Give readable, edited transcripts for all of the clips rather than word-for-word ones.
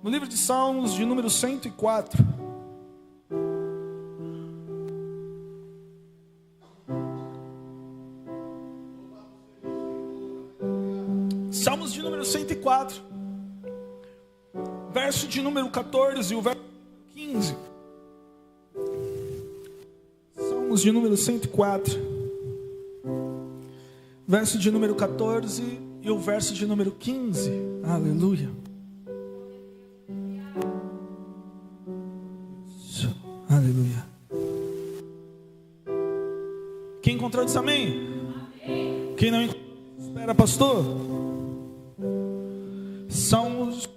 no livro de Salmos, de número 104. Salmos de número 104, verso de número 14 e o verso 15. Salmos de número 104, verso de número 14 e o verso de número 15. Aleluia. Aleluia. Quem encontrou diz amém? Amém. Quem não encontrou, espera, pastor. Salmos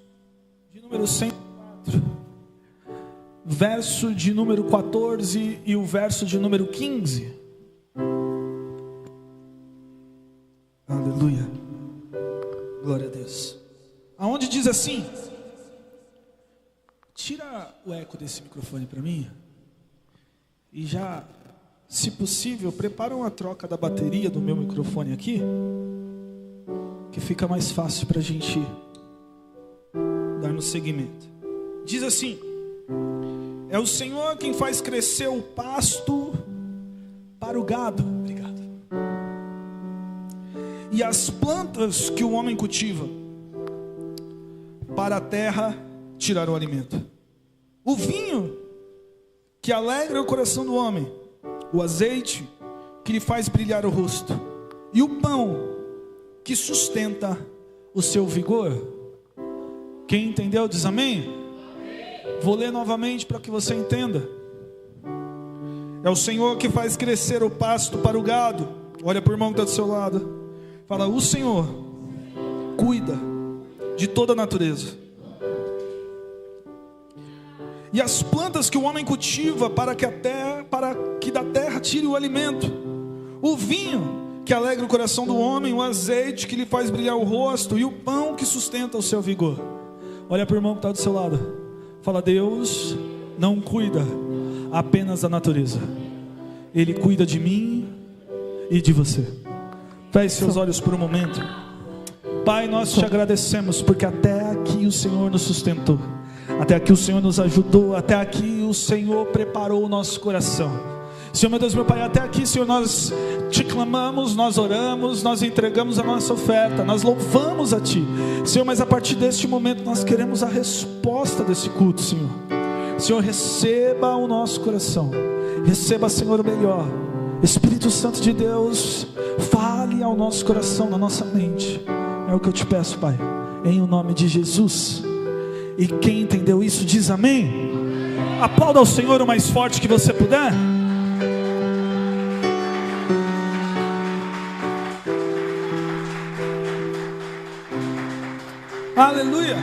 de número 104, verso de número 14 e o verso de número 15. Aleluia. Glória a Deus. Aonde diz assim: tira o eco desse microfone para mim. E já, se possível, prepara uma troca da bateria do meu microfone aqui, que fica mais fácil para a gente dar no seguimento. Diz assim: é o Senhor quem faz crescer o pasto para o gado. Obrigado. E as plantas que o homem cultiva, para a terra tirar o alimento. O vinho que alegra o coração do homem, o azeite que lhe faz brilhar o rosto, e o pão que sustenta o seu vigor. Quem entendeu diz amém? Amém. Vou ler novamente para que você entenda. É o Senhor que faz crescer o pasto para o gado. Olha para o irmão que está do seu lado. Fala: o Senhor cuida de toda a natureza. E as plantas que o homem cultiva para que da terra tire o alimento. O vinho que alegra o coração do homem, o azeite que lhe faz brilhar o rosto, e o pão que sustenta o seu vigor. Olha para o irmão que está do seu lado. Fala: Deus não cuida apenas da natureza, Ele cuida de mim e de você. Feche seus olhos por um momento. Pai, nós te agradecemos porque até aqui o Senhor nos sustentou, até aqui o Senhor nos ajudou, até aqui o Senhor preparou o nosso coração. Senhor, meu Deus, meu Pai, até aqui, Senhor, nós te clamamos, nós oramos, nós entregamos a nossa oferta, nós louvamos a Ti, Senhor, mas a partir deste momento nós queremos a resposta desse culto, Senhor. Senhor, receba o nosso coração, receba, Senhor, o melhor. Espírito Santo de Deus, fale ao nosso coração, na nossa mente. É o que eu te peço, Pai, em o nome de Jesus. E quem entendeu isso diz amém. Aplauda ao Senhor o mais forte que você puder. Aleluia.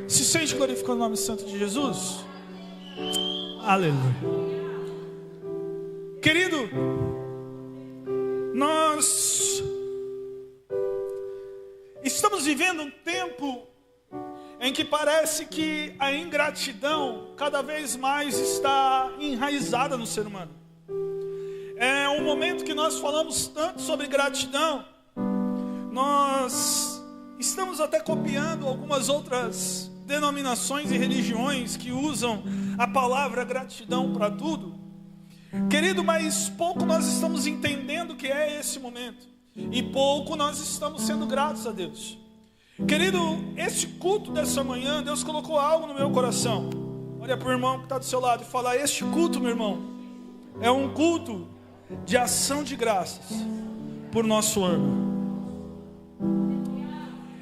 Se sente glorificando o nome santo de Jesus. Aleluia. Querido, nós estamos vivendo um tempo em que parece que a ingratidão cada vez mais está enraizada no ser humano. É um momento que nós falamos tanto sobre gratidão. Nós estamos até copiando algumas outras denominações e religiões que usam a palavra gratidão para tudo. Querido, mas pouco nós estamos entendendo que é esse momento, e pouco nós estamos sendo gratos a Deus. Querido, esse culto dessa manhã, Deus colocou algo no meu coração. Olha para o irmão que está do seu lado e fala: este culto, meu irmão, é um culto de ação de graças por nosso ano.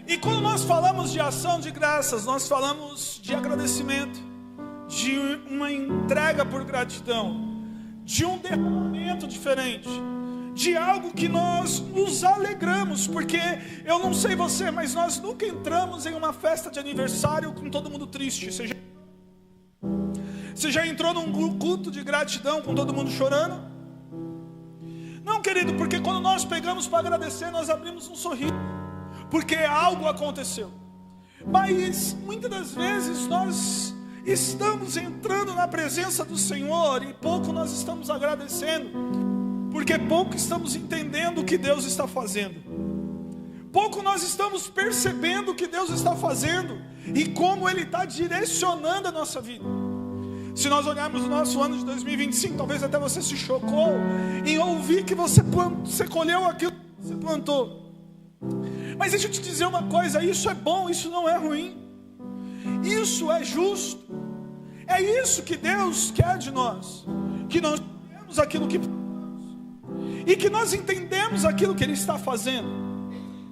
E quando nós falamos de ação de graças, nós falamos de agradecimento, de uma entrega por gratidão, de um derramamento diferente, de algo que nós nos alegramos, porque eu não sei você, mas nós nunca entramos em uma festa de aniversário com todo mundo triste. Você já entrou num culto de gratidão com todo mundo chorando? Não, querido, porque quando nós pegamos para agradecer, nós abrimos um sorriso, porque algo aconteceu. Mas muitas das vezes nós estamos entrando na presença do Senhor e pouco nós estamos agradecendo, porque pouco estamos entendendo o que Deus está fazendo. Pouco nós estamos percebendo o que Deus está fazendo e como Ele está direcionando a nossa vida. Se nós olharmos o nosso ano de 2025, talvez até você se chocou em ouvir que você colheu aquilo que você plantou. Mas deixa eu te dizer uma coisa, isso é bom, isso não é ruim. Isso é justo. É isso que Deus quer de nós. Que nós temos aquilo que plantamos e que nós entendemos aquilo que Ele está fazendo.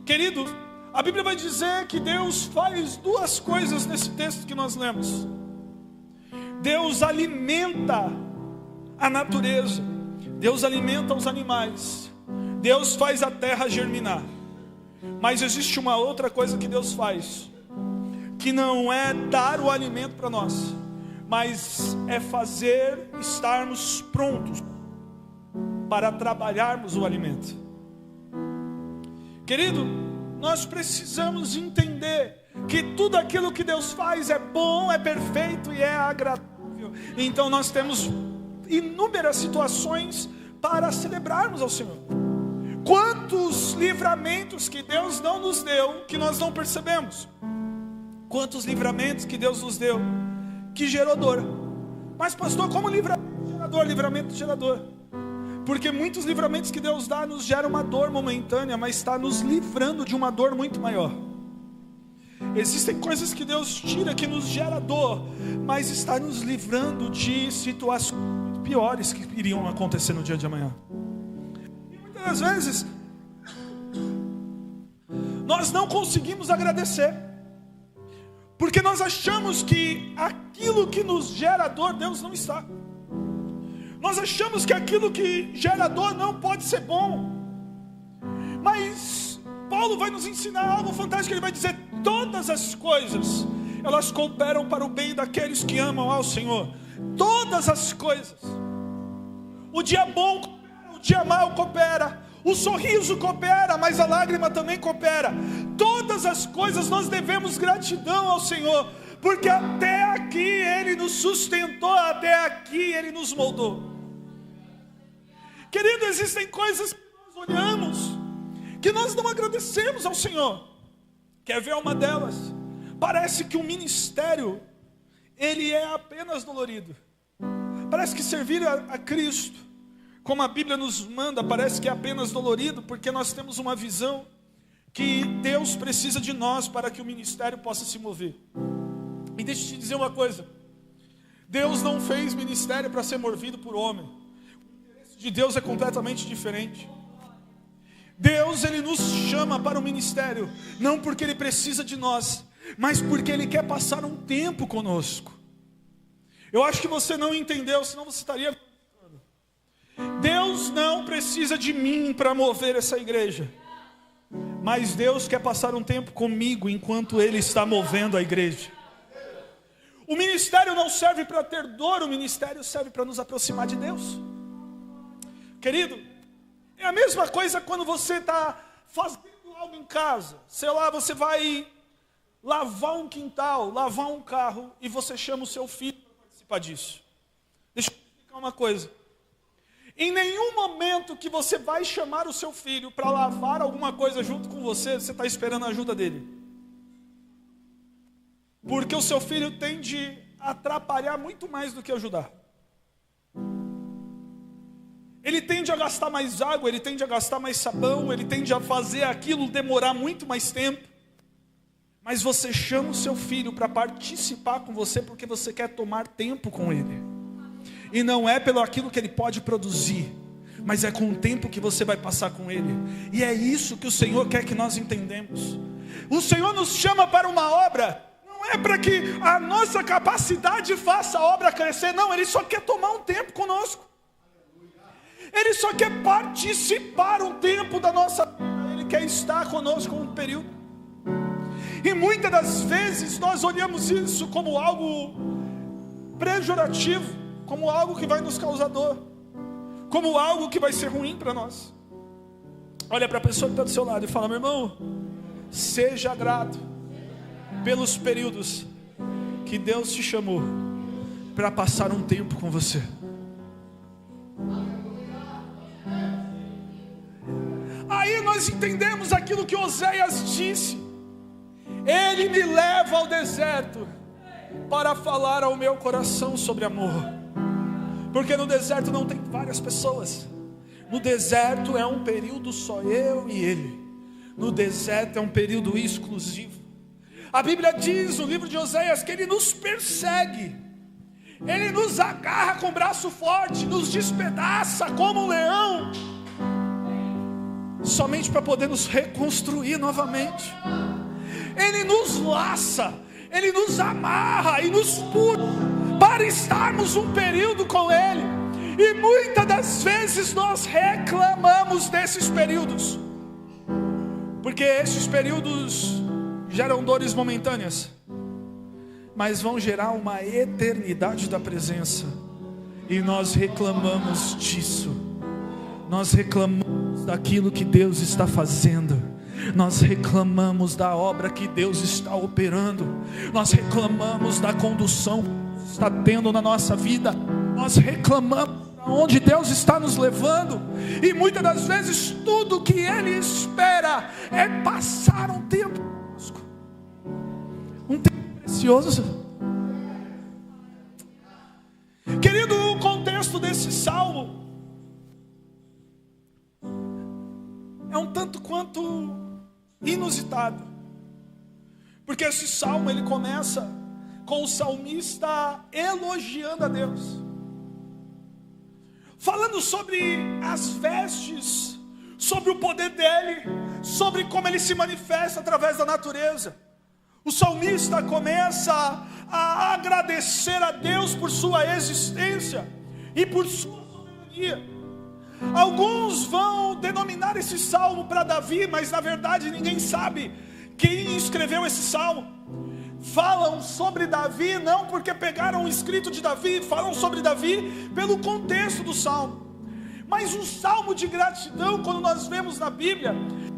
Querido, a Bíblia vai dizer que Deus faz duas coisas nesse texto que nós lemos. Deus alimenta a natureza, Deus alimenta os animais, Deus faz a terra germinar. Mas existe uma outra coisa que Deus faz, que não é dar o alimento para nós, mas é fazer estarmos prontos para trabalharmos o alimento. Querido, nós precisamos entender que tudo aquilo que Deus faz é bom, é perfeito e é agradável. Então nós temos inúmeras situações para celebrarmos ao Senhor. Quantos livramentos que Deus não nos deu, que nós não percebemos. Quantos livramentos que Deus nos deu, que gerou dor. Mas pastor, como livramento gerador? Porque muitos livramentos que Deus dá nos geram uma dor momentânea, mas está nos livrando de uma dor muito maior. Existem coisas que Deus tira que nos gera dor, mas está nos livrando de situações piores que iriam acontecer no dia de amanhã. E muitas das vezes nós não conseguimos agradecer, porque nós achamos que aquilo que nos gera dor, Deus não está. Nós achamos que aquilo que gera dor não pode ser bom. Mas Paulo vai nos ensinar algo fantástico. Ele vai dizer: todas as coisas, elas cooperam para o bem daqueles que amam ao Senhor. Todas as coisas. O dia bom coopera, o dia mau coopera, o sorriso coopera, mas a lágrima também coopera. Todas as coisas nós devemos gratidão ao Senhor, porque até aqui Ele nos sustentou, até aqui Ele nos moldou. Querido, existem coisas que nós olhamos, que nós não agradecemos ao Senhor. Quer ver uma delas? Parece que o ministério, ele é apenas dolorido. Parece que servir a Cristo, como a Bíblia nos manda, parece que é apenas dolorido, porque nós temos uma visão que Deus precisa de nós para que o ministério possa se mover. E deixa eu te dizer uma coisa: Deus não fez ministério para ser movido por homem. O interesse de Deus é completamente diferente. Deus, Ele nos chama para o ministério, não porque Ele precisa de nós, mas porque Ele quer passar um tempo conosco. Eu acho que você não entendeu, senão você estaria... Deus não precisa de mim para mover essa igreja, mas Deus quer passar um tempo comigo enquanto Ele está movendo a igreja. O ministério não serve para ter dor, o ministério serve para nos aproximar de Deus. Querido, é a mesma coisa quando você está fazendo algo em casa. Sei lá, você vai lavar um quintal, lavar um carro, e você chama o seu filho para participar disso. Deixa eu explicar uma coisa. Em nenhum momento que você vai chamar o seu filho para lavar alguma coisa junto com você, você está esperando a ajuda dele. Porque o seu filho tende a atrapalhar muito mais do que ajudar. Ele tende a gastar mais água, ele tende a gastar mais sabão, ele tende a fazer aquilo demorar muito mais tempo. Mas você chama o seu filho para participar com você porque você quer tomar tempo com ele. E não é pelo aquilo que ele pode produzir, mas é com o tempo que você vai passar com ele. E é isso que o Senhor quer que nós entendamos. O Senhor nos chama para uma obra, não é para que a nossa capacidade faça a obra crescer, não. Ele só quer tomar um tempo conosco. Ele só quer participar um tempo da nossa vida. Ele quer estar conosco um período. E muitas das vezes nós olhamos isso como algo pejorativo, como algo que vai nos causar dor, como algo que vai ser ruim para nós. Olha para a pessoa que está do seu lado e fala: meu irmão, seja grato pelos períodos que Deus te chamou para passar um tempo com você. Aí nós entendemos aquilo que Oséias disse, Ele me leva ao deserto para falar ao meu coração sobre amor. Porque no deserto não tem várias pessoas. No deserto é um período só eu e Ele. No deserto é um período exclusivo. A Bíblia diz no livro de Oséias que Ele nos persegue, Ele nos agarra com o braço forte, nos despedaça como um leão, somente para poder nos reconstruir novamente. Ele nos laça, Ele nos amarra e nos puxa para estarmos um período com Ele. E muitas das vezes nós reclamamos desses períodos, porque esses períodos geram dores momentâneas, mas vão gerar uma eternidade da presença. E nós reclamamos disso. Nós reclamamos daquilo que Deus está fazendo. Nós reclamamos da obra que Deus está operando. Nós reclamamos da condução que está tendo na nossa vida. Nós reclamamos onde Deus está nos levando. E muitas das vezes tudo que Ele espera é passar um tempo conosco, um tempo precioso. Querido, o contexto desse salmo é um tanto quanto inusitado, porque esse salmo ele começa com o salmista elogiando a Deus, falando sobre as vestes, sobre o poder dele, sobre como ele se manifesta através da natureza. O salmista começa a agradecer a Deus por sua existência e por sua soberania. Alguns vão denominar esse salmo para Davi, mas na verdade ninguém sabe quem escreveu esse salmo. Falam sobre Davi não porque pegaram o escrito de Davi, falam sobre Davi pelo contexto do salmo. Mas um salmo de gratidão, quando nós vemos na Bíblia,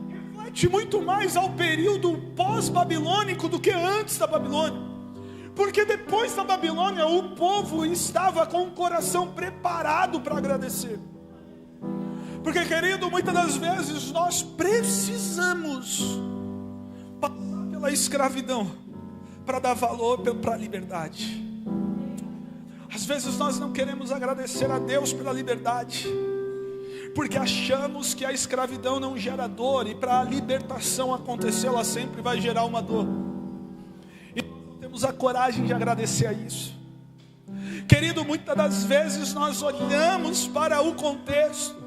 reflete muito mais ao período pós-babilônico do que antes da Babilônia. Porque depois da Babilônia o povo estava com o coração preparado para agradecer. Porque, querido, muitas das vezes nós precisamos passar pela escravidão para dar valor para a liberdade. Às vezes nós não queremos agradecer a Deus pela liberdade, porque achamos que a escravidão não gera dor, e para a libertação acontecer, ela sempre vai gerar uma dor. E nós não temos a coragem de agradecer a isso. Querido, muitas das vezes nós olhamos para o contexto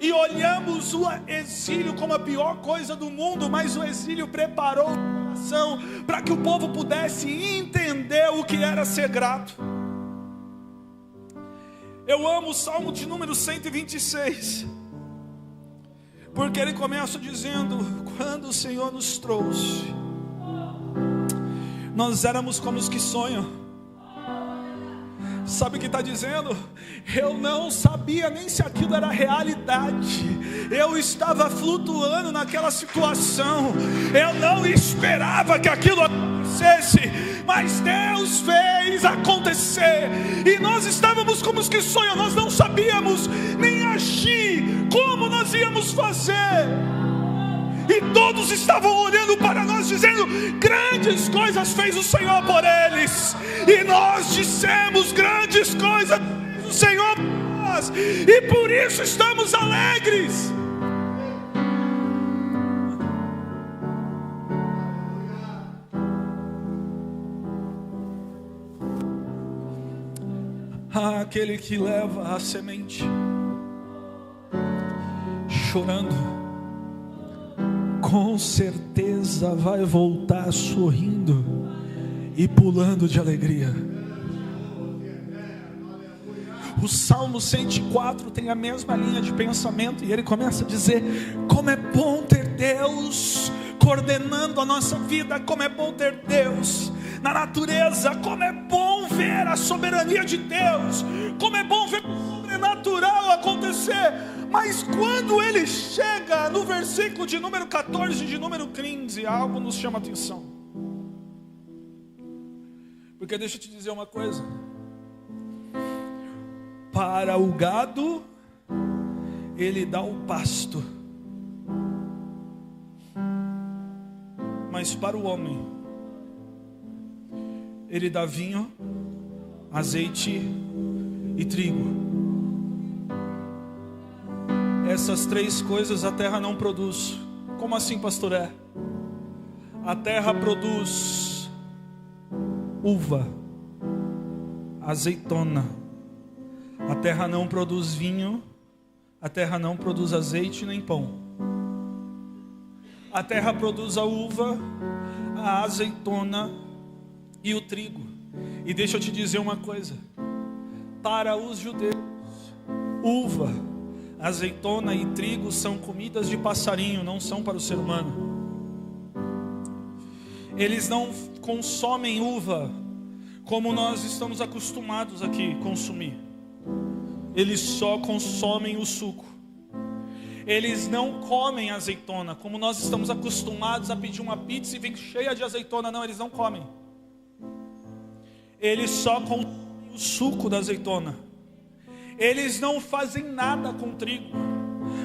e olhamos o exílio como a pior coisa do mundo, mas o exílio preparou o coração para que o povo pudesse entender o que era ser grato. Eu amo o Salmo de número 126, porque ele começa dizendo: quando o Senhor nos trouxe, nós éramos como os que sonham. Sabe o que está dizendo? Eu não sabia nem se aquilo era realidade. Eu estava flutuando naquela situação. Eu não esperava que aquilo acontecesse, mas Deus fez acontecer. E nós estávamos como os que sonham. Nós não sabíamos nem agir, como nós íamos fazer. E todos estavam olhando para nós dizendo: grandes coisas fez o Senhor por eles. E nós dissemos: grandes coisas fez o Senhor por nós, e por isso estamos alegres. Aquele que leva a semente chorando, com certeza vai voltar sorrindo e pulando de alegria. O Salmo 104 tem a mesma linha de pensamento, e ele começa a dizer: como é bom ter Deus coordenando a nossa vida, como é bom ter Deus na natureza, como é bom ver a soberania de Deus, como é bom ver o sobrenatural acontecer. Mas quando ele chega no versículo de número 14 e de número 15, algo nos chama a atenção. Porque deixa eu te dizer uma coisa: para o gado ele dá o pasto, Mas para o homem, Ele dá vinho, azeite e trigo. Essas três coisas a terra não produz. Como assim, pastor? A terra produz uva, azeitona. A terra não produz vinho, a terra não produz azeite nem pão. A terra produz a uva, a azeitona e o trigo. E deixa eu te dizer uma coisa: para os judeus, uva, azeitona e trigo são comidas de passarinho, não são para o ser humano. Eles não consomem uva como nós estamos acostumados aqui a consumir. Eles só consomem o suco. Eles não comem azeitona como nós estamos acostumados a pedir uma pizza e vem cheia de azeitona. Não, eles não comem. Eles só consomem o suco da azeitona. Eles não fazem nada com trigo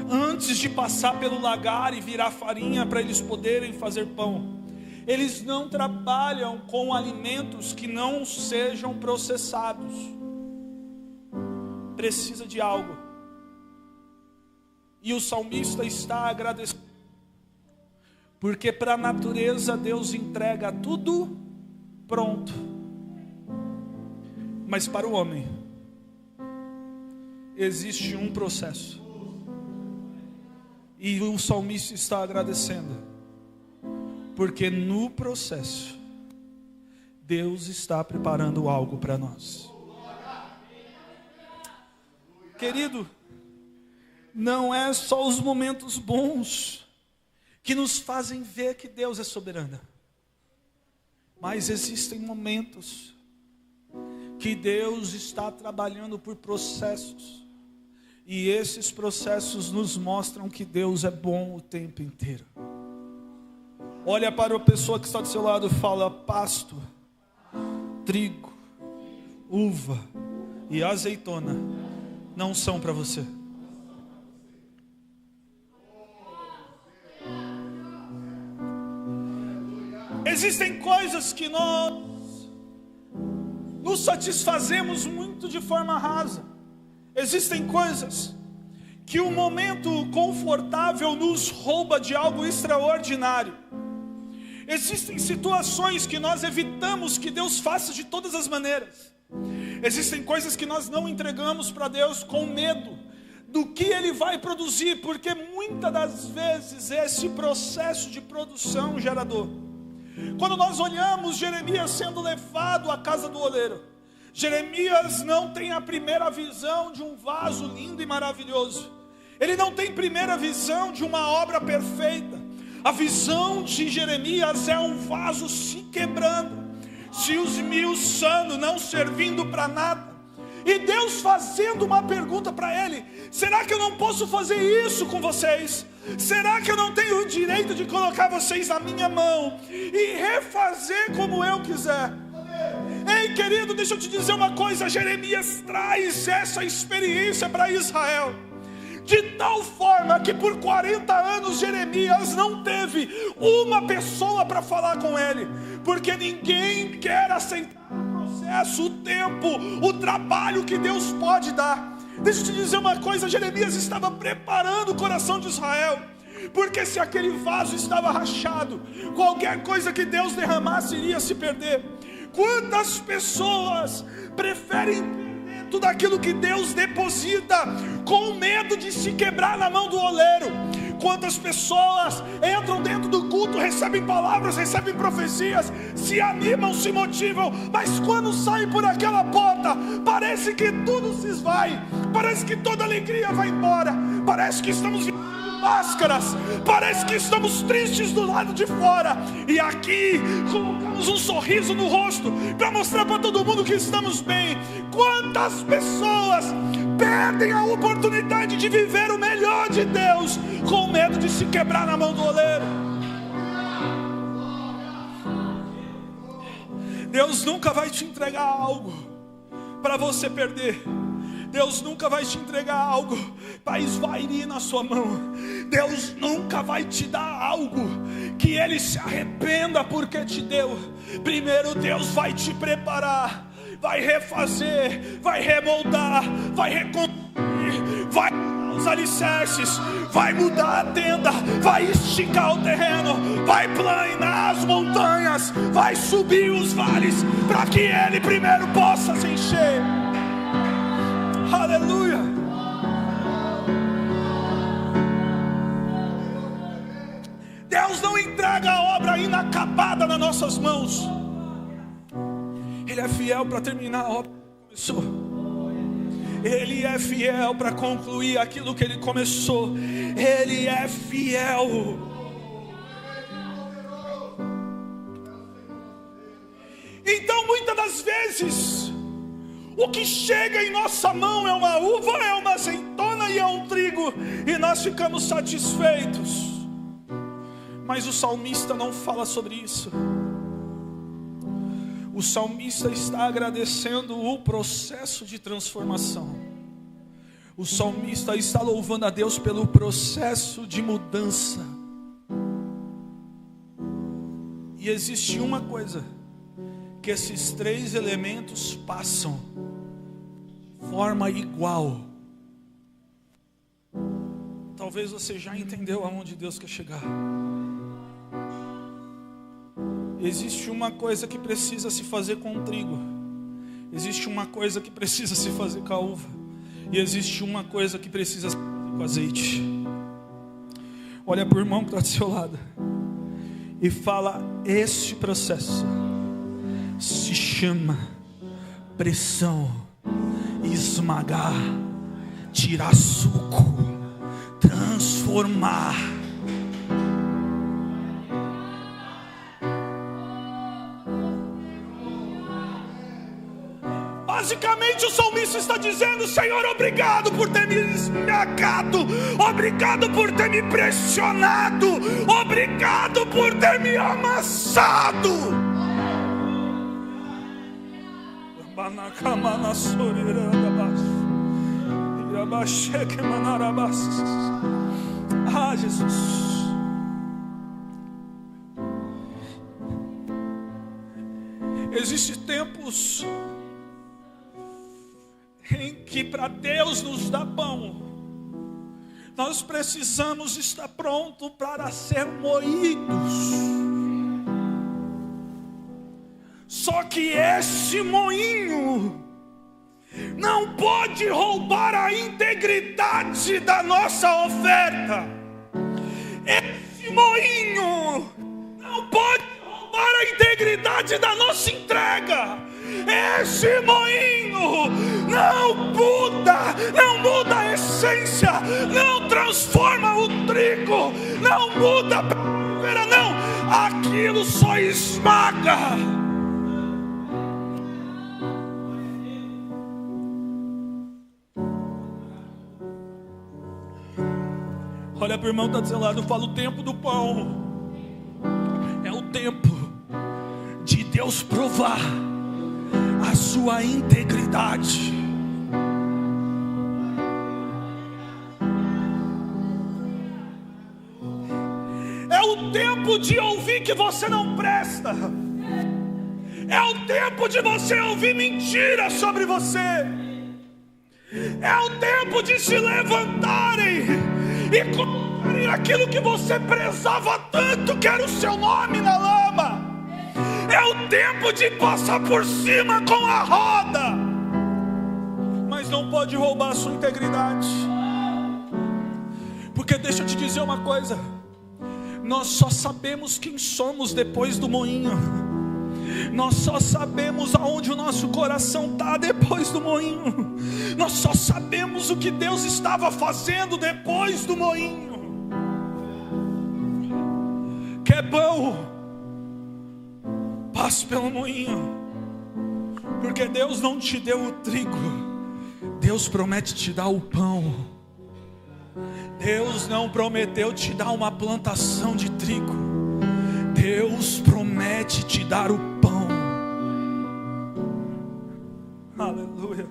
antes de passar pelo lagar e virar farinha para eles poderem fazer pão. Eles não trabalham com alimentos que não sejam processados. Precisa de algo. E o salmista está agradecendo, porque para a natureza Deus entrega tudo pronto. Mas para o homem existe um processo. E o salmista está agradecendo, porque no processo Deus está preparando algo para nós. Querido, não é só os momentos bons que nos fazem ver que Deus é soberano, mas existem momentos que Deus está trabalhando por processos, e esses processos nos mostram que Deus é bom o tempo inteiro. Olha para a pessoa que está do seu lado e fala: pasto, trigo, uva e azeitona não são para você. Existem coisas que nós nos satisfazemos muito de forma rasa. Existem coisas que o momento confortável nos rouba de algo extraordinário. Existem situações que nós evitamos que Deus faça de todas as maneiras. Existem coisas que nós não entregamos para Deus com medo do que Ele vai produzir, porque muitas das vezes esse processo de produção gera dor. Quando nós olhamos Jeremias sendo levado à casa do oleiro, Jeremias não tem a primeira visão de um vaso lindo e maravilhoso. Ele não tem primeira visão de uma obra perfeita. A visão de Jeremias é um vaso se quebrando, se esmiuçando, não servindo para nada. E Deus fazendo uma pergunta para ele: será que eu não posso fazer isso com vocês? Será que eu não tenho o direito de colocar vocês na minha mão e refazer como eu quiser? Ei, querido, deixa eu te dizer uma coisa: Jeremias traz essa experiência para Israel, de tal forma que por 40 anos Jeremias não teve uma pessoa para falar com ele, porque ninguém quer aceitar o processo, o tempo, o trabalho que Deus pode dar. Deixa eu te dizer uma coisa: Jeremias estava preparando o coração de Israel, porque se aquele vaso estava rachado, qualquer coisa que Deus derramasse iria se perder. Quantas pessoas preferem perder tudo aquilo que Deus deposita com medo de se quebrar na mão do oleiro? Quantas pessoas entram dentro do culto, recebem palavras, recebem profecias, se animam, se motivam, mas quando saem por aquela porta, parece que tudo se esvai, parece que toda alegria vai embora, parece que estamos máscaras, parece que estamos tristes do lado de fora, e aqui colocamos um sorriso no rosto para mostrar para todo mundo que estamos bem. Quantas pessoas perdem a oportunidade de viver o melhor de Deus com medo de se quebrar na mão do oleiro? Deus nunca vai te entregar algo para você perder. Deus nunca vai te entregar algo para esvair na sua mão. Deus nunca vai te dar algo que Ele se arrependa porque te deu. Primeiro Deus vai te preparar, vai refazer, vai remoldar, vai reconstruir, vai os alicerces, vai mudar a tenda, vai esticar o terreno, vai planar as montanhas, vai subir os vales, para que Ele primeiro possa se encher. Aleluia. Deus não entrega a obra inacabada nas nossas mãos. Ele é fiel para terminar a obra que começou. Ele é fiel para concluir aquilo que Ele começou. Ele é fiel. Então muitas das vezes o que chega em nossa mão é uma uva, é uma azeitona e é um trigo, e nós ficamos satisfeitos. Mas o salmista não fala sobre isso. O salmista está agradecendo o processo de transformação. O salmista está louvando a Deus pelo processo de mudança. E existe uma coisa que esses três elementos passam de forma igual. Talvez você já entendeu aonde Deus quer chegar. Existe uma coisa que precisa se fazer com o trigo. Existe uma coisa que precisa se fazer com a uva. E existe uma coisa que precisa se fazer com o azeite. Olha para o irmão que está do seu lado e fala: este processo se chama pressão, esmagar, tirar suco, transformar. Basicamente o salmista está dizendo: Senhor, obrigado por ter me esmagado, obrigado por ter me pressionado, obrigado por ter me amassado. Ah, Jesus. Existem tempos em que para Deus nos dar pão, nós precisamos estar prontos para ser moídos. Só que esse moinho não pode roubar a integridade da nossa oferta. Esse moinho não pode roubar a integridade da nossa entrega. Esse moinho não muda a essência, não transforma o trigo, não muda a primavera, não. Aquilo só esmaga. Olha para o irmão que está do seu lado, eu falo: o tempo do pão é o tempo de Deus provar a sua integridade. É o tempo de ouvir que você não presta. É o tempo de você ouvir mentiras sobre você. É o tempo de se levantarem e colocarem aquilo que você prezava tanto, que era o seu nome, na lama. É o tempo de passar por cima com a roda, mas não pode roubar a sua integridade. Porque deixa eu te dizer uma coisa: nós só sabemos quem somos depois do moinho. Nós só sabemos aonde o nosso coração está depois do moinho. Nós só sabemos o que Deus estava fazendo depois do moinho. Que é bom, passe pelo moinho, porque Deus não te deu o trigo, Deus promete te dar o pão. Deus não prometeu te dar uma plantação de trigo, Deus promete te dar o pão. Aleluia.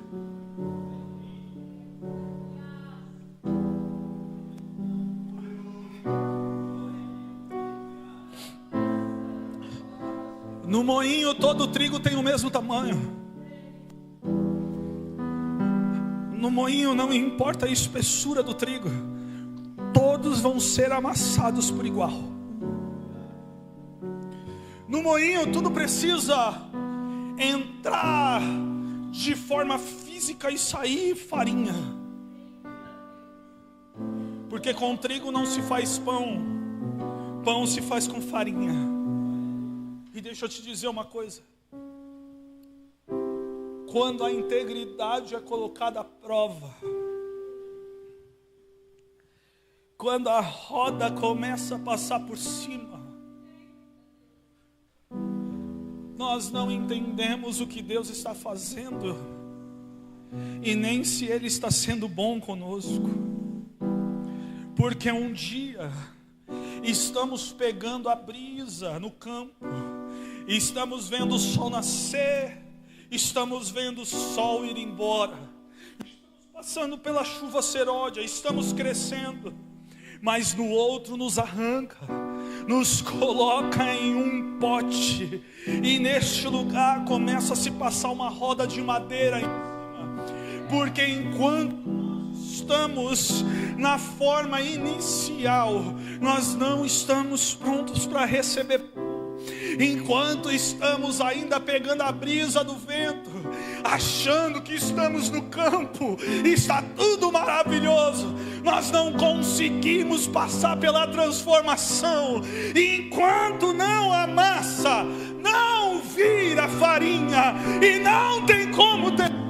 No moinho todo o trigo tem o mesmo tamanho. No moinho não importa a espessura do trigo, todos vão ser amassados por igual. No moinho tudo precisa entrar de forma física e sair farinha. Porque com trigo não se faz pão, pão se faz com farinha. E deixa eu te dizer uma coisa: quando a integridade é colocada à prova, quando a roda começa a passar por cima, nós não entendemos o que Deus está fazendo, e nem se Ele está sendo bom conosco. Porque um dia estamos pegando a brisa no campo, estamos vendo o sol nascer, estamos vendo o sol ir embora, estamos passando pela chuva seródia, estamos crescendo, mas no outro nos arranca, nos coloca em um pote, e neste lugar começa a se passar uma roda de madeira em cima, porque enquanto estamos na forma inicial, nós não estamos prontos para receber. Enquanto estamos ainda pegando a brisa do vento, achando que estamos no campo, está tudo maravilhoso, nós não conseguimos passar pela transformação. Enquanto não amassa, não vira farinha, e não tem como ter pão.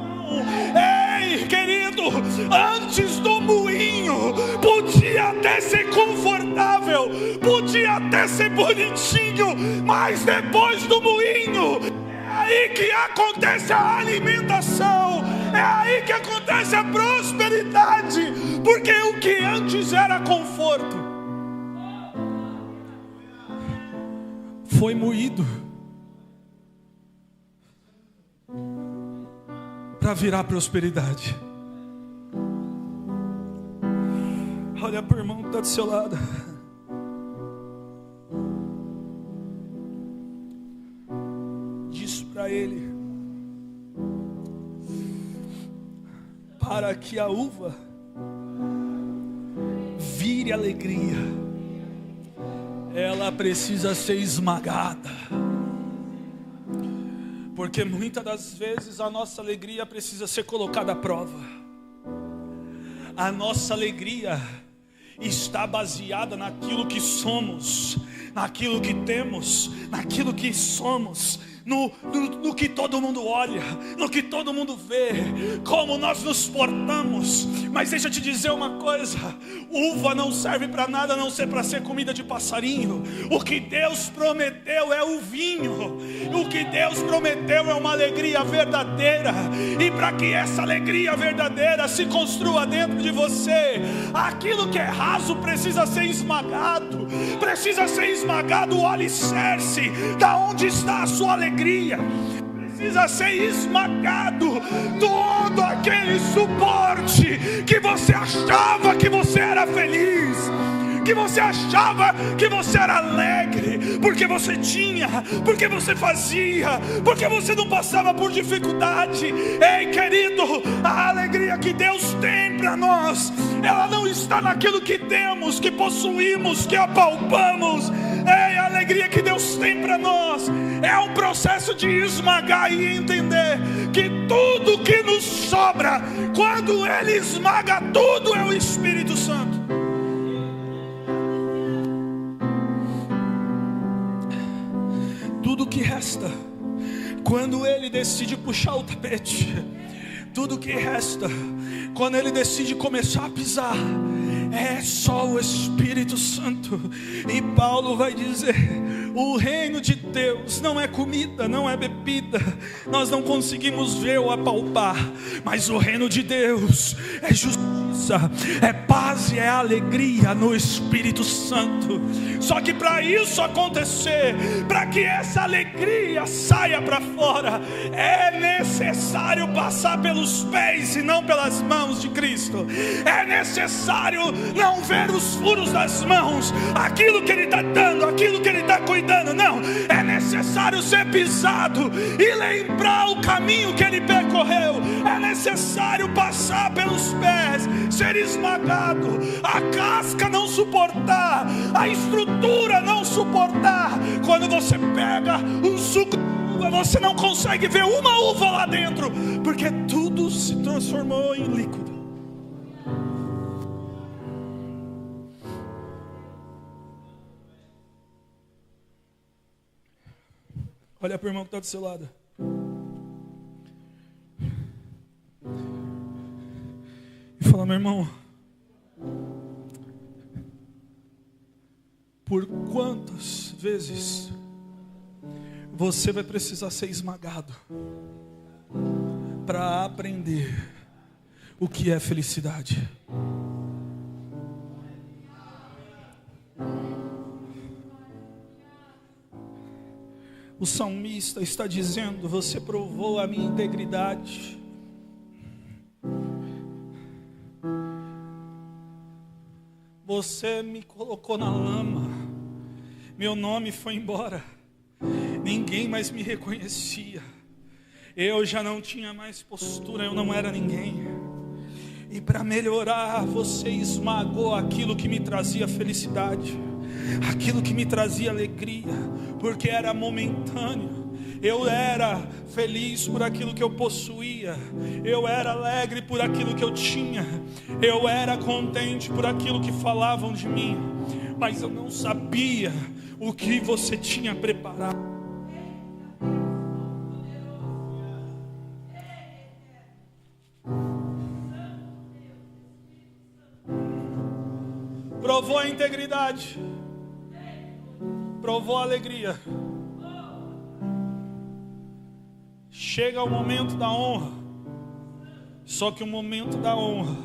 Ei, querido, antes do moinho podia até ser confortável, podia até ser bonitinho, mas depois do moinho é aí que acontece a alimentação, é aí que acontece a prosperidade, porque o que antes era conforto foi moído para virar prosperidade. Olha para o irmão que está do seu lado. Diz para ele: para que a uva vire alegria, ela precisa ser esmagada. Porque muitas das vezes a nossa alegria precisa ser colocada à prova. A nossa alegria está baseada naquilo que somos, naquilo que temos, naquilo que somos, no que todo mundo olha, no que todo mundo vê, como nós nos portamos. Mas deixa eu te dizer uma coisa: uva não serve para nada a não ser para ser comida de passarinho. O que Deus prometeu é o vinho, o que Deus prometeu é uma alegria verdadeira, e para que essa alegria verdadeira se construa dentro de você, aquilo que é raso precisa ser esmagado, precisa ser esmagado o alicerce, da onde está a sua alegria. Precisa ser esmagado todo aquele suporte que você achava que você era feliz, que você achava que você era alegre, porque você tinha, porque você fazia, porque você não passava por dificuldade. Ei, querido, a alegria que Deus tem para nós, ela não está naquilo que temos, que possuímos, que apalpamos. Ei, a alegria que Deus tem para nós é um processo de esmagar e entender que tudo que nos sobra, quando Ele esmaga tudo, é o Espírito Santo. Tudo que resta, quando Ele decide puxar o tapete, tudo que resta, quando Ele decide começar a pisar, é só o Espírito Santo. E Paulo vai dizer: o reino de Deus não é comida, não é bebida, nós não conseguimos ver ou apalpar, mas o reino de Deus é justiça, coisa, é paz e é alegria no Espírito Santo. Só que para isso acontecer, para que essa alegria saia para fora, é necessário passar pelos pés e não pelas mãos de Cristo. É necessário não ver os furos das mãos, aquilo que Ele está dando, aquilo que Ele está cuidando. Não, é necessário ser pisado e lembrar o caminho que Ele percorreu. É necessário passar pelos pés, ser esmagado, a casca não suportar, a estrutura não suportar. Quando você pega um suco de uva, você não consegue ver uma uva lá dentro, porque tudo se transformou em líquido. Olha para o irmão que está do seu lado. E fala: meu irmão, por quantas vezes você vai precisar ser esmagado para aprender o que é felicidade? O salmista está dizendo: você provou a minha integridade, você me colocou na lama, meu nome foi embora, ninguém mais me reconhecia, eu já não tinha mais postura, eu não era ninguém. E para melhorar, você esmagou aquilo que me trazia felicidade, aquilo que me trazia alegria, porque era momentâneo. Eu era feliz por aquilo que eu possuía, eu era alegre por aquilo que eu tinha, eu era contente por aquilo que falavam de mim, mas eu não sabia o que você tinha preparado. Provou a integridade, provou a alegria. Chega o momento da honra. Só que o momento da honra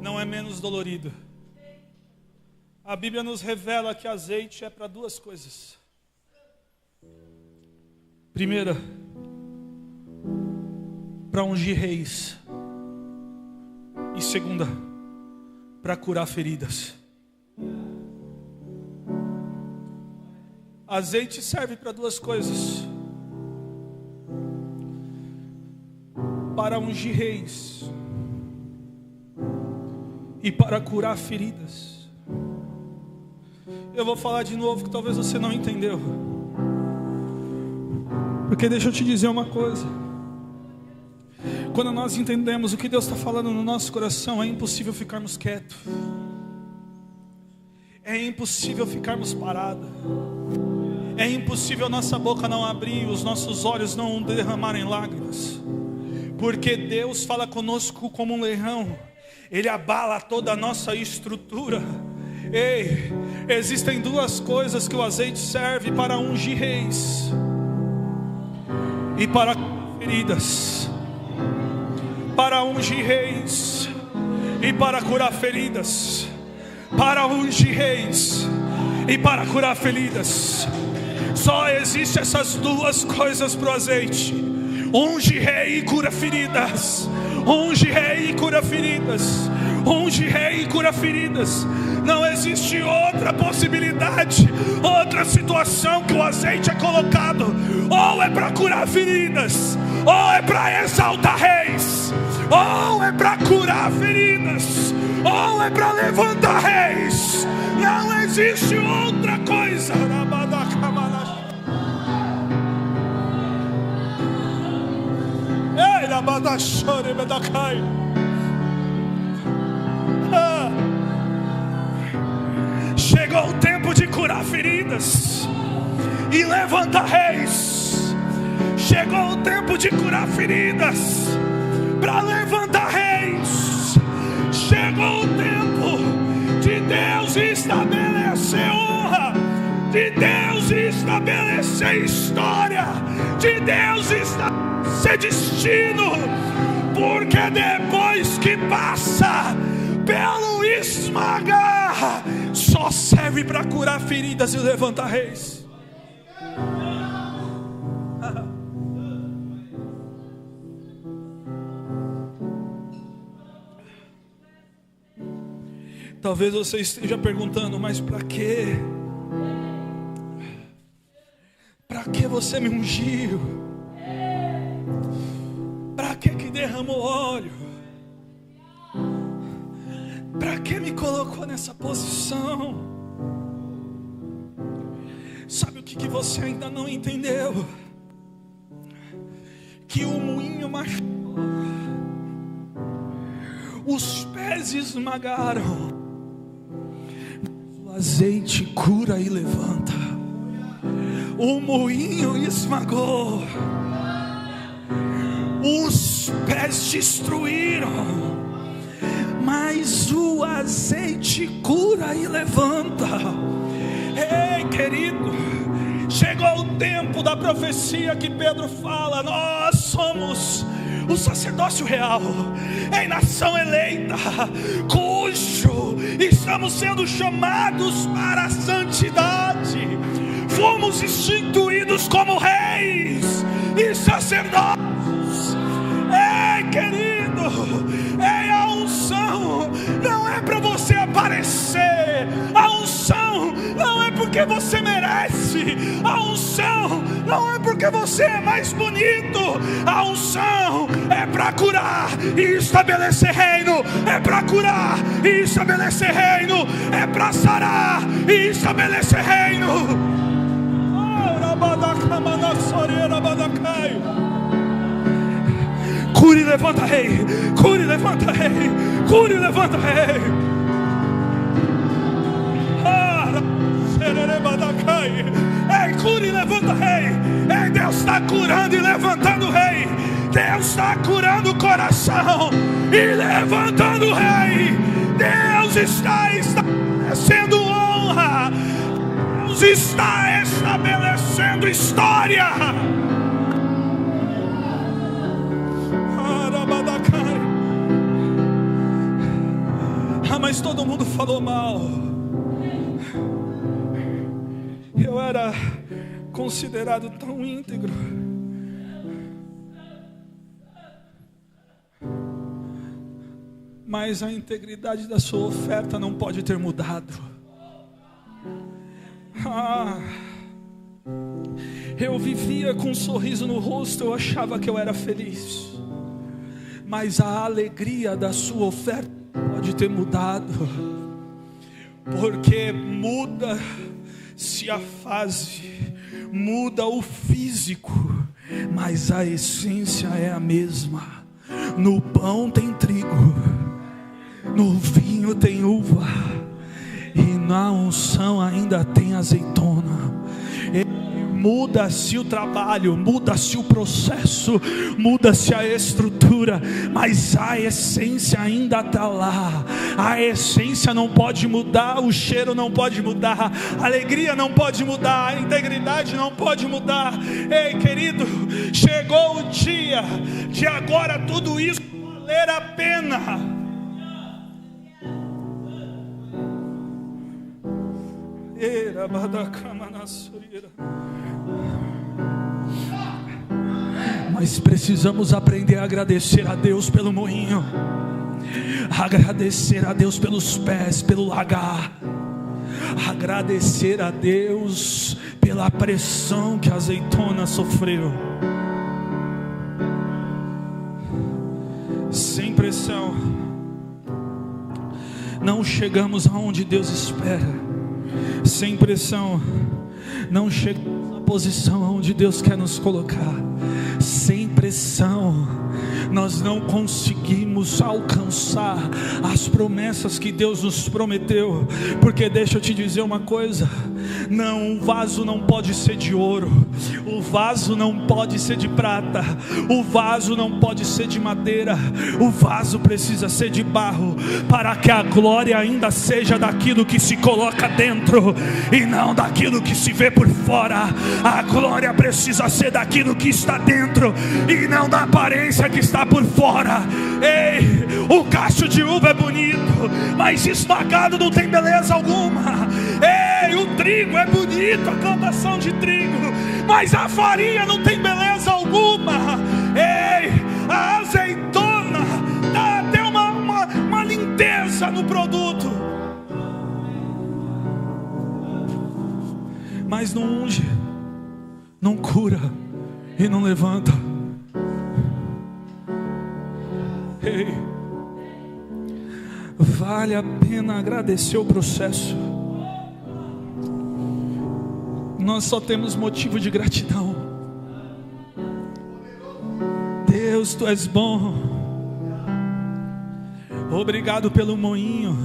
não é menos dolorido. A Bíblia nos revela que azeite é para duas coisas. Primeira, para ungir reis. E segunda, para curar feridas. Azeite serve para duas coisas: para ungir reis e para curar feridas. Eu vou falar de novo que talvez você não entendeu, porque deixa eu te dizer uma coisa: quando nós entendemos o que Deus está falando no nosso coração, é impossível ficarmos quietos, é impossível ficarmos parados, é impossível nossa boca não abrir, os nossos olhos não derramarem lágrimas, porque Deus fala conosco como um leão, Ele abala toda a nossa estrutura. Ei, existem duas coisas que o azeite serve: para ungir reis e para feridas. Para ungir reis e para curar feridas. Para ungir reis e para curar feridas. Só existe essas duas coisas para o azeite: unge rei e cura feridas. Unge rei e cura feridas. Unge rei e cura feridas. Não existe outra possibilidade, outra situação que o azeite é colocado. Ou é para curar feridas, ou é para exaltar reis, ou é para curar feridas, ou é para levantar reis. Não existe outra coisa. Chegou o tempo de curar feridas e levantar reis. Chegou o tempo de curar feridas para levantar reis. Chegou o tempo de Deus estabelecer honra, de Deus estabelecer história, de Deus estabelecer destino. porque depois que passa pelo esmagar, só serve para curar feridas e levantar reis. Talvez você esteja perguntando, mas para quê? Para que você me ungiu? Para que derramou óleo? Para que me colocou nessa posição? Sabe o que você ainda não entendeu? Que o moinho machucou, os pés esmagaram, o azeite cura e levanta. O moinho esmagou, os pés destruíram, mas o azeite cura e levanta. Ei, querido, chegou o tempo da profecia que Pedro fala. Nós somos o sacerdócio real, em nação eleita, cujo estamos sendo chamados para a santidade. Fomos instituídos como reis e sacerdotes. Ei, querido, ei, a unção não é para você aparecer. A unção não é porque você merece. A unção não é porque você é mais bonito. A unção é para curar e estabelecer reino. É para curar e estabelecer reino. É para sarar e estabelecer reino. Cure e levanta rei. Cure e levanta rei. Cure e levanta rei. Ei, cure e levanta rei. Ei, Deus está curando e levantando rei. Deus está curando o coração e levantando o rei. Deus está estabelecendo honra. Deus está estabelecendo história. Mas todo mundo falou mal. Eu era considerado tão íntegro. Mas a integridade da sua oferta não pode ter mudado. Eu vivia com um sorriso no rosto, eu achava que eu era feliz. Mas a alegria da sua oferta pode ter mudado, porque muda-se a fase, muda o físico, mas a essência é a mesma. No pão tem trigo, no vinho tem uva, e na unção ainda tem azeitona. Muda-se o trabalho, muda-se o processo, muda-se a estrutura, mas a essência ainda está lá. A essência não pode mudar, o cheiro não pode mudar, a alegria não pode mudar, a integridade não pode mudar. Ei, querido, chegou o dia de agora tudo isso valer a pena. Mas precisamos aprender a agradecer a Deus pelo moinho, agradecer a Deus pelos pés, pelo lagar, agradecer a Deus pela pressão que a azeitona sofreu. Sem pressão não chegamos aonde Deus espera. Sem pressão não chegamos na posição onde Deus quer nos colocar. Sem pressão nós não conseguimos alcançar as promessas que Deus nos prometeu. Porque deixa eu te dizer uma coisa, Não, o vaso não pode ser de ouro, o vaso não pode ser de prata, o vaso não pode ser de madeira, o vaso precisa ser de barro, para que a glória ainda seja daquilo que se coloca dentro e não daquilo que se vê por fora. A glória precisa ser daquilo que está dentro e não da aparência que está por fora. Ei, o cacho de uva é bonito, mas esmagado não tem beleza alguma. Ei, o trigo é bonito, a plantação de trigo, mas a farinha não tem beleza alguma. Ei, a azeitona dá até uma lindeza no produto, mas não unge, não cura e não levanta. Ei, vale a pena agradecer o processo. Nós só temos motivo de gratidão. Deus, Tu és bom. Obrigado pelo moinho,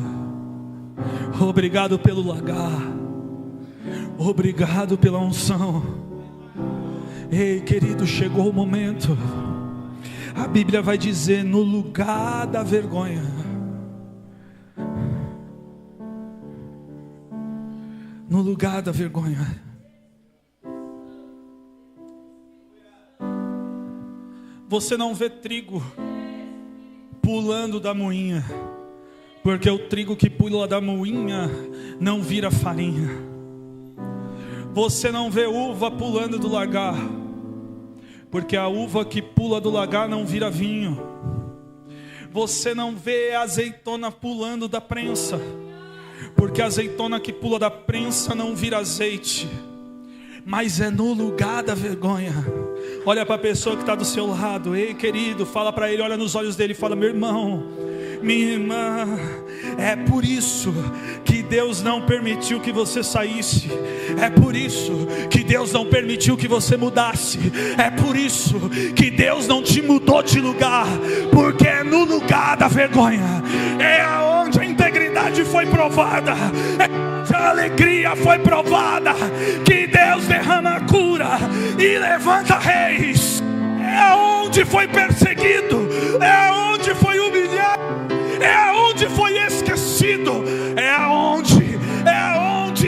obrigado pelo lagar, obrigado pela unção. Ei, querido, chegou o momento. A Bíblia vai dizer: no lugar da vergonha, no lugar da vergonha, você não vê trigo pulando da moinha, porque o trigo que pula da moinha não vira farinha. Você não vê uva pulando do lagar, porque a uva que pula do lagar não vira vinho. Você não vê azeitona pulando da prensa, porque a azeitona que pula da prensa não vira azeite. Mas é no lugar da vergonha. Olha para a pessoa que está do seu lado. Ei, querido, fala para ele, olha nos olhos dele e fala: meu irmão, minha irmã, é por isso que Deus não permitiu que você saísse. É por isso que Deus não permitiu que você mudasse. É por isso que Deus não te mudou de lugar, porque é no lugar da vergonha, é onde a integridade foi provada, é onde a alegria foi provada, que Deus derrama a cura e levanta reis. É onde foi perseguido, é onde foi humilhado, é onde foi esquecido, é onde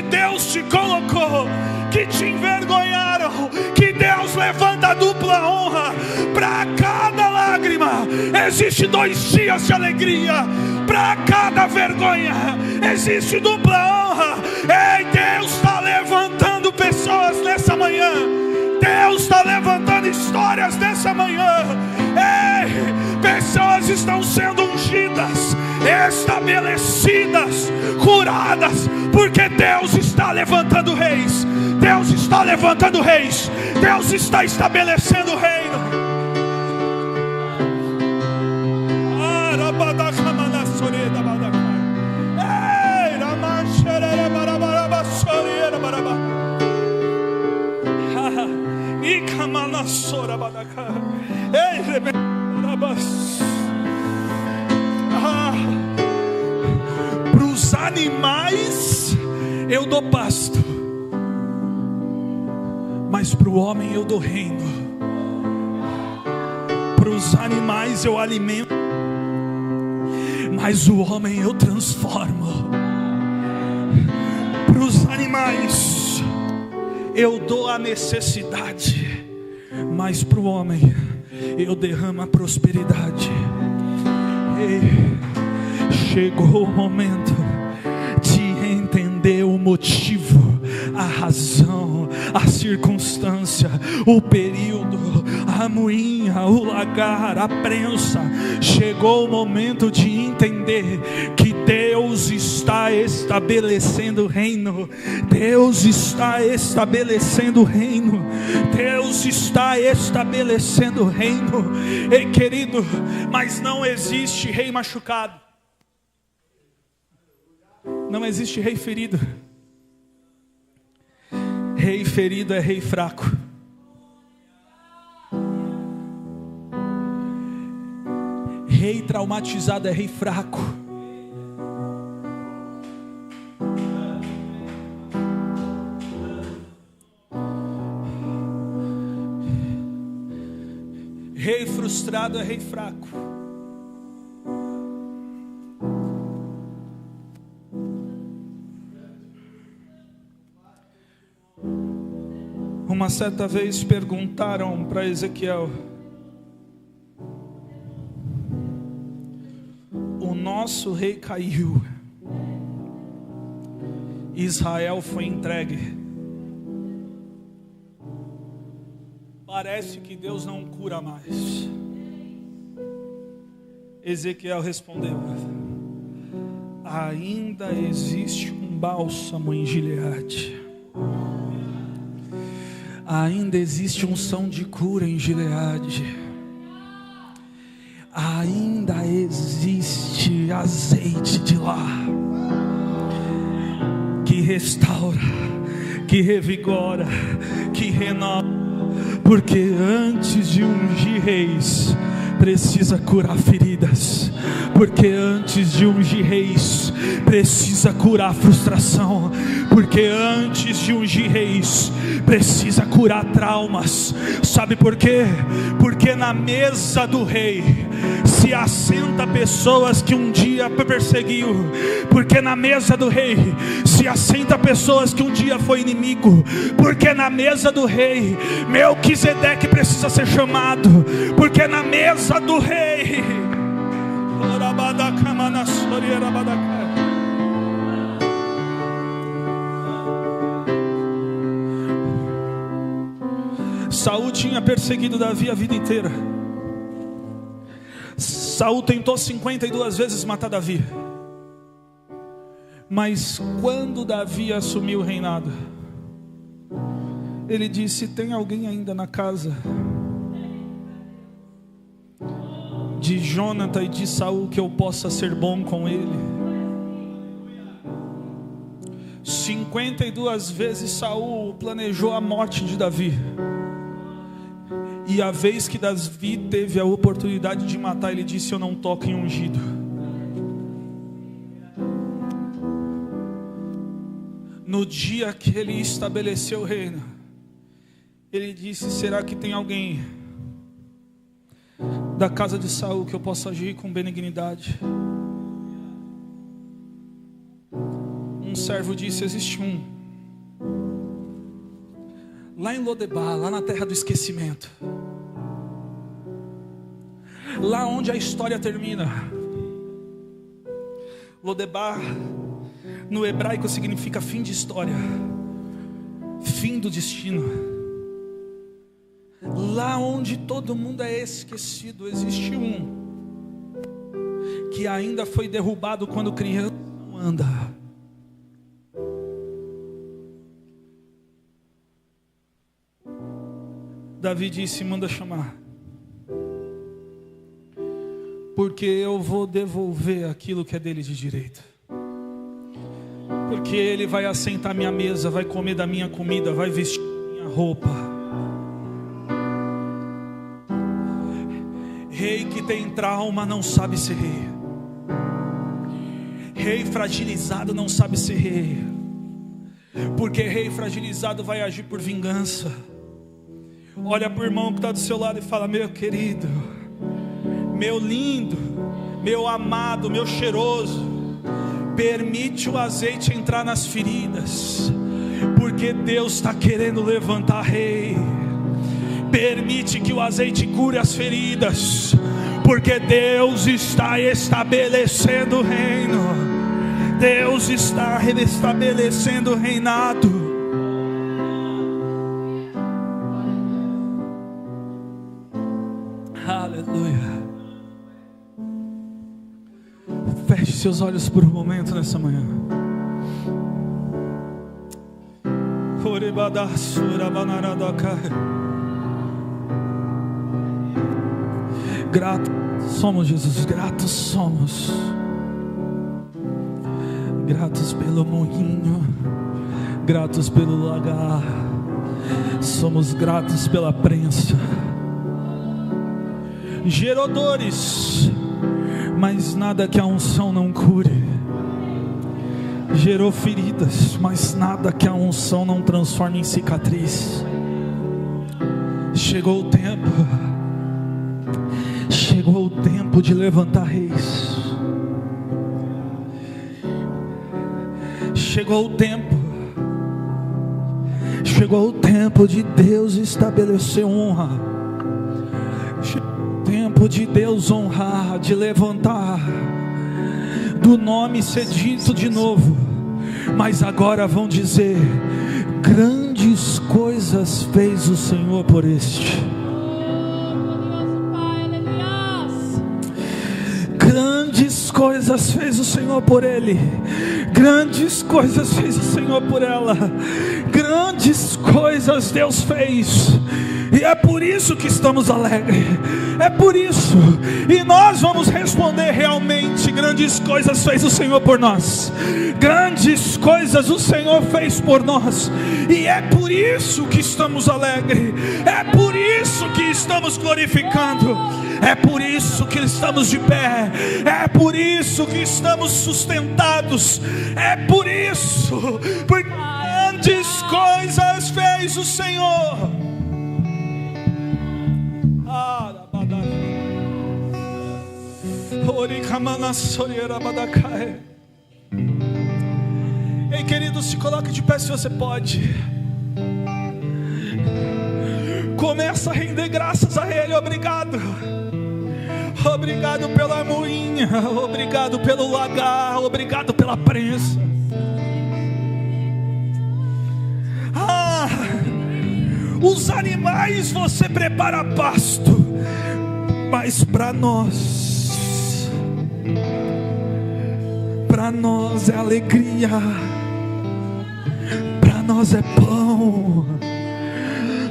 Deus te colocou, que te envergonharam, que Deus levanta a dupla honra. Para cada lágrima existe 2 dias de alegria, para cada vergonha existe dupla honra. Ei, Deus está levantando pessoas nessa manhã, Deus está levantando histórias nessa manhã. Ei, pessoas estão sendo ungidas, estabelecidas, curadas, porque Deus está levantando reis. Deus está levantando reis. Deus está estabelecendo o reino. Para os animais eu dou pasto, mas para o homem eu dou reino. Para os animais eu alimento, mas o homem eu transformo. Para os animais eu dou a necessidade, mas para o homem eu derramo a prosperidade. E chegou o momento de entender o motivo, a razão, a circunstância, o período, a moinha, o lagar, a prensa. Chegou o momento de entender que Deus está estabelecendo o reino. Deus está estabelecendo o reino. Deus está estabelecendo o reino. Ei, querido, mas não existe rei machucado, não existe rei ferido. Rei ferido é rei fraco. Rei traumatizado é rei fraco. Rei frustrado é rei fraco. Uma certa vez perguntaram para Ezequiel: o nosso rei caiu, Israel foi entregue. Parece que Deus não cura mais. Ezequiel respondeu: ainda existe um bálsamo em Gileade. Ainda existe unção de cura em Gileade. Ainda existe azeite de lá, que restaura, que revigora, que renova. Porque antes de ungir reis, precisa curar feridas. Porque antes de ungir reis, precisa curar frustração. Porque antes de ungir reis, precisa curar traumas. Sabe por quê? Porque na mesa do rei se assenta pessoas que um dia perseguiu. Porque na mesa do rei se assenta pessoas que um dia foi inimigo. Porque na mesa do rei Melquisedeque precisa ser chamado. Porque na mesa do rei Saul tinha perseguido Davi a vida inteira. Saul tentou 52 vezes matar Davi. Mas quando Davi assumiu o reinado, ele disse: tem alguém ainda na casa de Jonathan e de Saul que eu possa ser bom com ele? 52 vezes Saul planejou a morte de Davi. E a vez que Davi teve a oportunidade de matar, ele disse: eu não toco em ungido. No dia que ele estabeleceu o reino, ele disse: será que tem alguém da casa de Saul que eu possa agir com benignidade? Um servo disse: existe um, lá em Lodebar, lá na terra do esquecimento, lá onde a história termina. Lodebar no hebraico significa fim de história, fim do destino. Lá onde todo mundo é esquecido, existe um que ainda foi derrubado quando criança não anda. Davi disse: manda chamar, porque eu vou devolver aquilo que é dele de direito. Porque ele vai assentar minha mesa, vai comer da minha comida, vai vestir minha roupa. Rei que tem trauma não sabe ser rei. Rei fragilizado não sabe ser rei. Porque rei fragilizado vai agir por vingança. Olha para o irmão que está do seu lado e fala: meu querido, meu lindo, meu amado, meu cheiroso, permite o azeite entrar nas feridas, porque Deus está querendo levantar rei. Permite que o azeite cure as feridas, porque Deus está estabelecendo o reino. Deus está restabelecendo o reinado. Aleluia. Feche seus olhos por um momento nessa manhã. Gratos somos, Jesus, gratos somos. Gratos pelo moinho, gratos pelo lagar, somos gratos pela prensa. Gerou dores, mas nada que a unção não cure. Gerou feridas, mas nada que a unção não transforme em cicatriz. Chegou o tempo chegou o tempo de levantar reis. Chegou o tempo. Chegou o tempo de Deus estabelecer honra. Chegou o tempo de Deus honrar, de levantar, do nome ser dito de novo. Mas agora vão dizer: grandes coisas fez o Senhor por este. Grandes coisas fez o Senhor por ele. Grandes coisas fez o Senhor por ela. Grandes coisas Deus fez. E é por isso que estamos alegres. É por isso. E nós vamos responder realmente: grandes coisas fez o Senhor por nós. Grandes coisas o Senhor fez por nós. E é por isso que estamos alegres. É por isso que estamos glorificando. É por isso que estamos de pé. É por isso que estamos sustentados. É por isso. Porque grandes coisas fez o Senhor. Ei, querido, se coloque de pé se você pode. Começa a render graças a Ele. Obrigado. Obrigado pela moinha. Obrigado pelo lagar. Obrigado pela prensa. Os animais você prepara pasto, mas para nós é alegria, para nós é pão,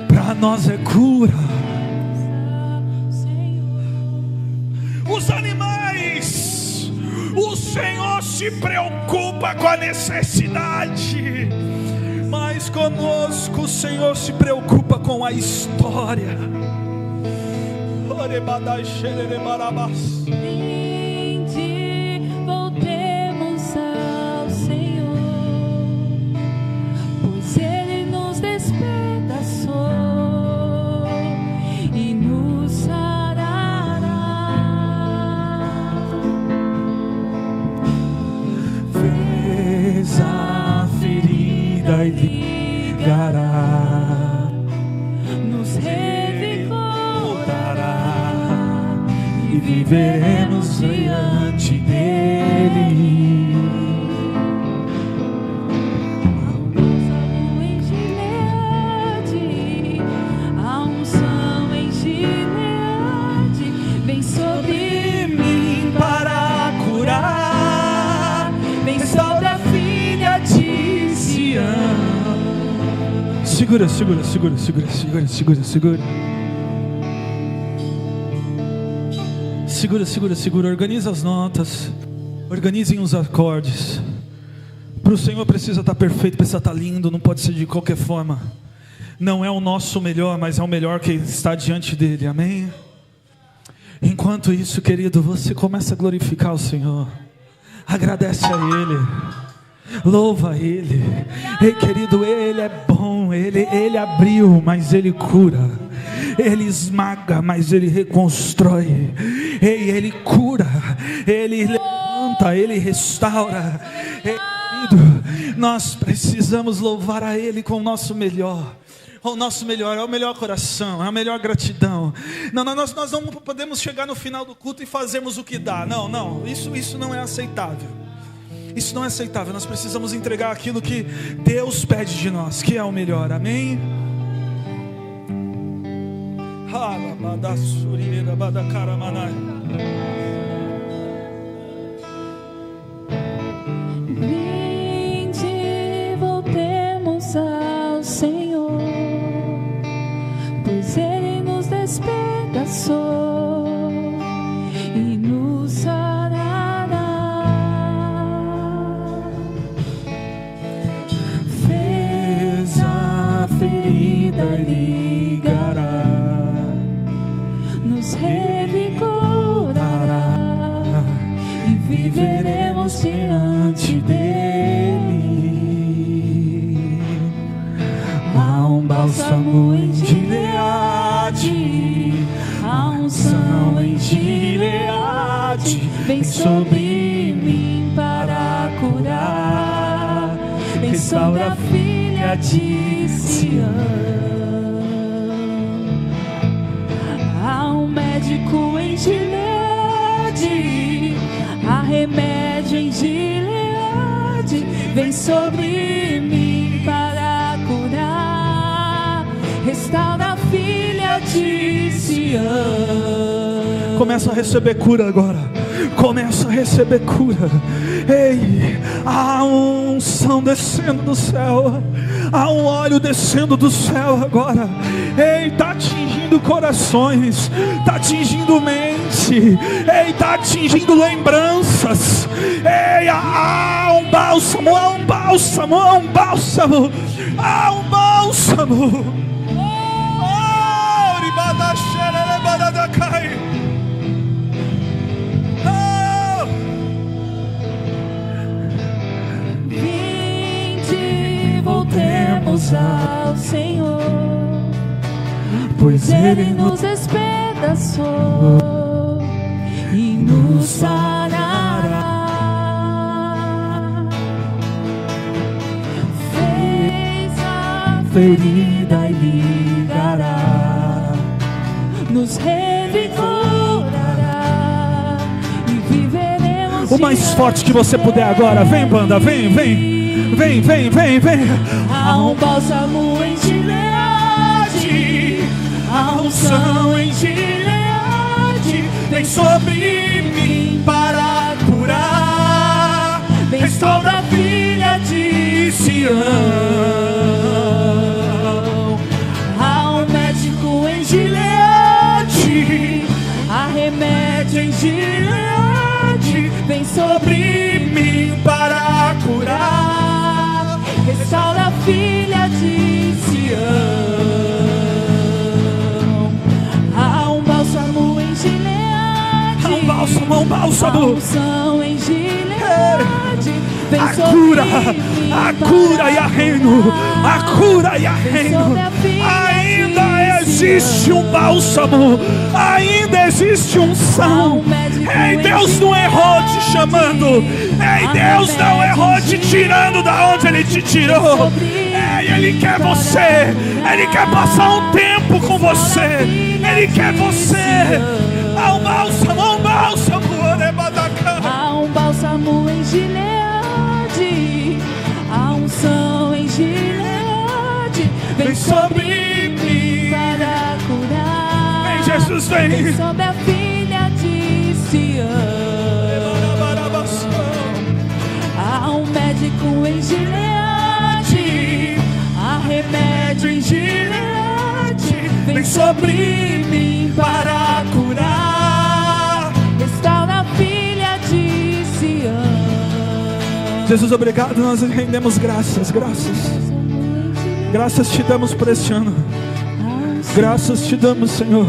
para nós é cura. Os animais, o Senhor se preocupa com a necessidade, mas conosco o Senhor se preocupa com a história. Vinde, voltemos ao Senhor, pois Ele nos despedaçou e nos sarará. Fez a ferida e ligará, Nos revigorará e viveremos diante dele. A unção em Gileade vem sobre mim Para curar, vem sobre a filha de Sião. Segura. Segura. Organiza as notas. Organizem os acordes. Para o Senhor precisa estar perfeito, precisa estar lindo, não pode ser de qualquer forma. Não é o nosso melhor, mas é o melhor que está diante dele, amém? Enquanto isso, querido, você começa a glorificar o Senhor. Agradece a Ele. Louva Ele. Ei, querido, Ele é bom. Ele abriu, mas Ele cura. Ele esmaga, mas Ele reconstrói. Ei, Ele cura. Ele levanta, Ele restaura. Ei, querido, nós precisamos louvar a Ele com o nosso melhor. O nosso melhor, é o melhor coração, é a melhor gratidão. Nós não podemos chegar no final do culto e fazermos o que dá. Não, isso não é aceitável. Isso não é aceitável. Nós precisamos entregar aquilo que Deus pede de nós, que é o melhor, amém? Vinde, voltemos ao Senhor, pois Ele nos despedaçou e nos sarará. Fez a ferida e ligará, Nos revigorará e viveremos diante dele. há um bálsamo em Gileade, Há sobre mim para curar. Restaura a filha de Sião. Há um médico em Gileade, há remédio em Gileade. Vem sobre mim para curar. Restaura a filha de Sião. Começa a receber cura agora. Começa a receber cura. Ei, há uma unção descendo do céu. Há um óleo descendo do céu agora. Ei, está atingindo corações. Está atingindo mente. Ei, está atingindo lembranças. Ei, há um bálsamo. Há um bálsamo. Há um bálsamo. Há um bálsamo. Vinde, voltemos ao Senhor, pois Ele nos despedaçou e nos sarará. Fez a ferida e ligará, nos revigorará e viveremos. O mais forte que você puder agora. Vem, banda, vem, vem. Vem, vem, vem, vem. Há um bálsamo em Gileade, há unção em Gileade. Vem sobre mim para curar. Restaura a filha de Sião. Há um médico em Gileade, há remédio em Gileade. Vem sobre mim para curar. Restaura a filha de Sião. Há um bálsamo em Gileade, Há um bálsamo, um bálsamo. há unção em Gileade. Vem A sobre cura, mim a para cura e a reino. A cura e a Vem reino. sobre a filha Ainda de existe um bálsamo. Ainda existe unção. Ei, Deus não errou te chamando. Ei, Deus não errou te tirando da onde Ele te tirou. Ei, Ele quer você. Ele quer passar um tempo com você. Ele quer você. Há um bálsamo, há um bálsamo. Há um bálsamo em Gileade, há unção em Gileade. Vem sobre mim para curar. Vem, Jesus, vem. Vem sobre a filha de Sião. Há um médico em Gileade, há remédio em Gileade. Vem sobre mim para curar. Restaura a filha de Sião. Jesus, obrigado. Nós rendemos graças, graças. Graças te damos por este ano. Graças te damos, Senhor.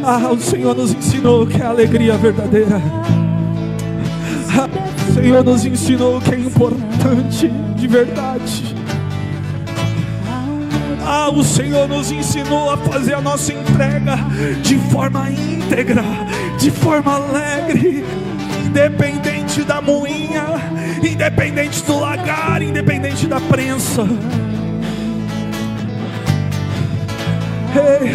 Ah, o Senhor nos ensinou o que é a alegria verdadeira. Ah, o Senhor nos ensinou o que é importante de verdade. Ah, o Senhor nos ensinou a fazer a nossa entrega de forma íntegra, de forma alegre, independente da moinha, independente do lagar, independente da prensa. Ei,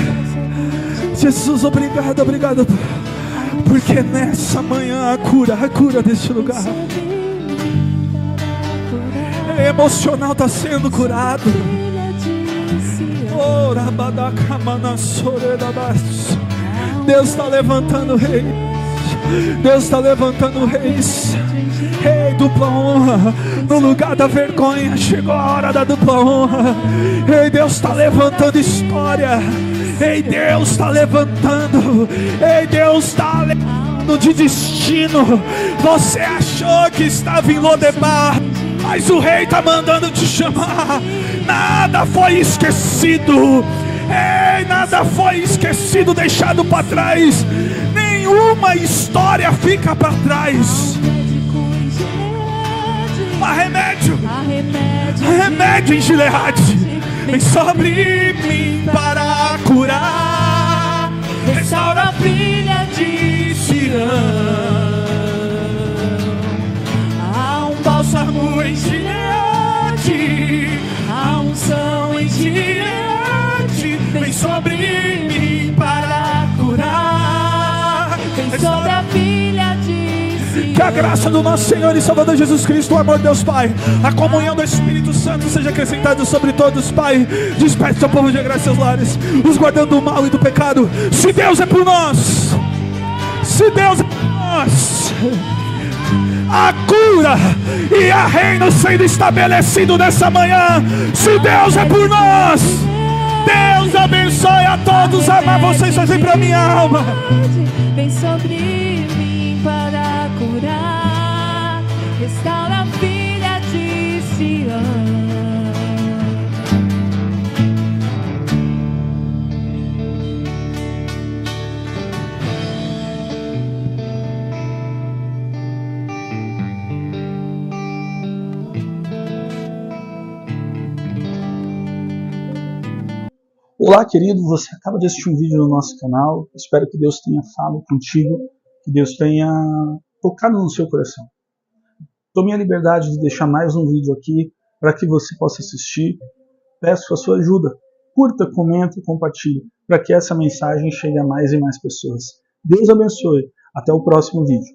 Jesus, obrigado, obrigado, porque nessa manhã a cura deste lugar emocional está sendo curado. Deus está levantando reis. Deus está levantando reis. Ei, dupla honra. No lugar da vergonha chegou a hora da dupla honra. Ei, Deus está levantando história. Ei, Deus está levantando. Ei, Deus está levantando de destino. Você achou que estava em Lodebar, mas o rei está mandando te chamar. Nada foi esquecido. Ei, nada foi esquecido, deixado para trás. Nenhuma história fica para trás. Há remédio em Gileade. Vem sobre mim para curar. Restaura a filha de Sião. em mim para curar. Vem sobre a filha de Sião. Que a graça do nosso Senhor e Salvador Jesus Cristo, o amor de Deus Pai, a comunhão do Espírito Santo seja acrescentado sobre todos, Pai. Desperte seu povo de graça e seus lares, os guardando do mal e do pecado. Se Deus é por nós, se Deus é por nós, a cura e a reino sendo estabelecido nessa manhã. Se Deus é por nós, Deus abençoe a todos. Amar vocês fazem para minha alma. Vem sobre mim para curar. Restaura a filha de Sião. Olá, querido, você acaba de assistir um vídeo no nosso canal. Espero que Deus tenha falado contigo, que Deus tenha tocado no seu coração. Tome a liberdade de deixar mais um vídeo aqui para que você possa assistir. Peço a sua ajuda. Curta, comenta e compartilhe para que essa mensagem chegue a mais e mais pessoas. Deus abençoe. Até o próximo vídeo.